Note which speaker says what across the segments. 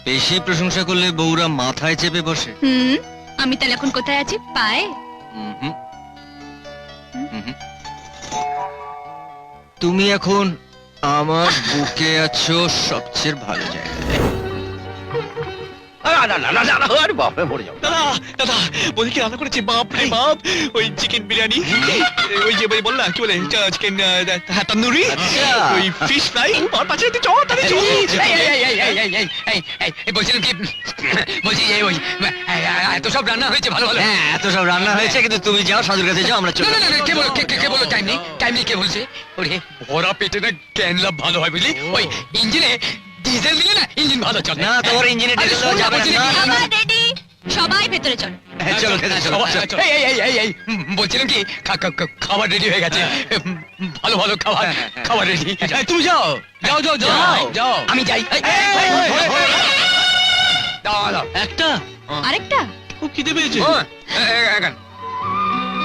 Speaker 1: বেশি প্রশংসা করলে বউরা মাথায় চেপে বসে।
Speaker 2: আমি তাহলে এখন কোথায় আছি? পায়ে?
Speaker 1: হুম। হুম। তুমি এখন আমার বুকে আছো সবচেয়ে ভালো জায়গায়।
Speaker 3: বাপরে মরে যাও।
Speaker 4: দাদা দাদা বলি কি রান্না করেছি, বাপ রে বাপ, ওই চিকেন বিরিয়ানি, ওই যে বল না কি বলে চিকেন তন্দুরি, ওই ফিশ ফ্রাই, আর পাশে একটু চল তাহলে চল।
Speaker 5: বলছিলাম কি, বলছি ওই এত সব রান্না হয়েছে, ভালো ভালো।
Speaker 1: হ্যাঁ, এত সব রান্না হয়েছে, কিন্তু তুমি যাও, সাধুর কাছে যাও, আমরা চলে
Speaker 5: না, কে বলো টাইম নেই কে বলছে? ওরে ভরা পেটে না জ্ঞান লাভ ভালো হয় বুঝলি, ওই ইঞ্জিনে ডিজেল দিলে না ইঞ্জিন ভালো চলে।
Speaker 1: না, তোমার ইঞ্জিনে ডিজেল দেওয়া যাবে না।
Speaker 2: আমার রেডি, সবাই ভেতরে চলো।
Speaker 1: চলো খেতে চলো।
Speaker 5: এই, বলছিলাম কি খাবার রেডি হয়ে গেছে, ভালো ভালো খাবার রেডি।
Speaker 4: তুমি যাও যাও যাও যাও যাও।
Speaker 5: আমি যাই। দাও
Speaker 1: একটা
Speaker 2: আরেকটা?
Speaker 4: খুব খিদে পেয়েছে।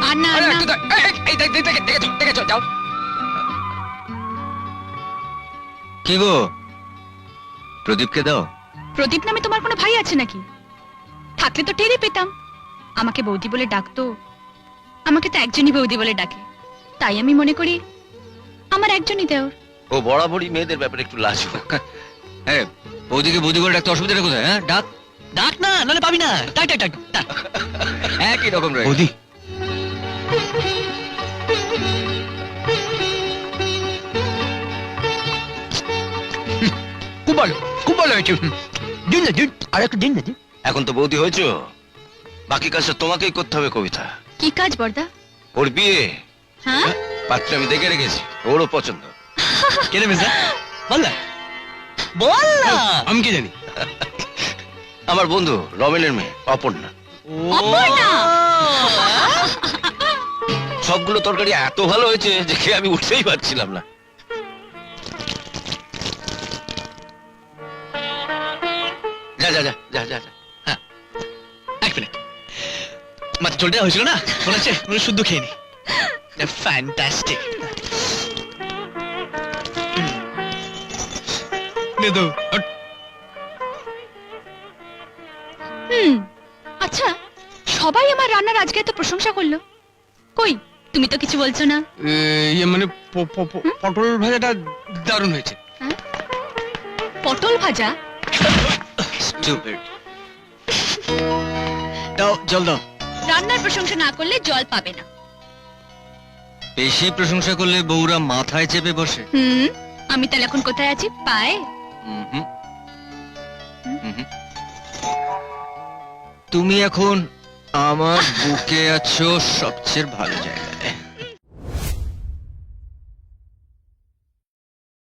Speaker 2: আর না, আর না।
Speaker 5: দেখেছো যাও।
Speaker 1: কি গো, প্রদীপকে দাও।
Speaker 2: প্রদীপ নামে তোমার কোনো ভাই আছে নাকি? থাকলে তো টেরই পেতাম। আমাকে বৌদি বলে ডাকতো, আমাকে তো একজনই বৌদি বলে ডাকে, তাই আমি মনে করি আমার একজনই দেওর।
Speaker 3: ও বরাবরই মেয়েদের ব্যাপারে একটু লাজুক।
Speaker 1: হ্যাঁ, বৌদিকে বৌদি বলে ডাকতে অসুবিধাটা কোথায়? হ্যাঁ, ডাক।
Speaker 4: ডাক না, নাহলে পাবি না। ডাক ডাক ডাক ডাক।
Speaker 1: একই রকম রয়ে
Speaker 4: বৌদি
Speaker 5: খুব ভালো হয়েছে। দিন না দিন, আর একটু দিন না দিন।
Speaker 3: এখন তো বৌদি হয়েছো, বাকি কাজটা তোমাকেই করতে হবে কবিতা।
Speaker 2: কি কাজ বর্দা?
Speaker 3: ওর বিয়ে
Speaker 2: হ্যাঁ,
Speaker 3: পাত্র আমি দেখে রেখেছি, ওরও পছন্দ।
Speaker 4: কেন মির্জা বল না, বল না। আমি কি জানি?
Speaker 3: আমার বন্ধু রমেনের মেয়ে অপর্ণা।
Speaker 2: অপর্ণা।
Speaker 3: সবগুলো তরকারি এত ভালো হয়েছে যে খেয়ে আমি উঠতেই পারছিলাম না। যা যা যা যা যা যা।
Speaker 4: এক মিনিট, মাত্র চলটা হয়েছিল না, মনে আছে? শুদ্ধ খেয়ে নি। ফ্যান্টাস্টিক।
Speaker 2: আচ্ছা, সবাই আমার রান্নার আজকে এত প্রশংসা করলো, কই তুমি তো কিছু বলছো না?
Speaker 4: ইয়ে মানে পটল ভাজাটা দারুণ হয়েছে।
Speaker 2: হ্যাঁ? পটল ভাজা?
Speaker 1: Stupid.
Speaker 4: দাও জল দাও।
Speaker 2: রান্নার প্রশংসা না করলে জল পাবে না।
Speaker 1: বেশি প্রশংসা করলে বউরা মাথায় চেপে বসে।
Speaker 2: আমি তাহলে এখন কোথায় আছি? পায়ে?
Speaker 1: হুম। তুমি এখন আমার বুকে আছো সবচেয়ে ভালো জায়গায়।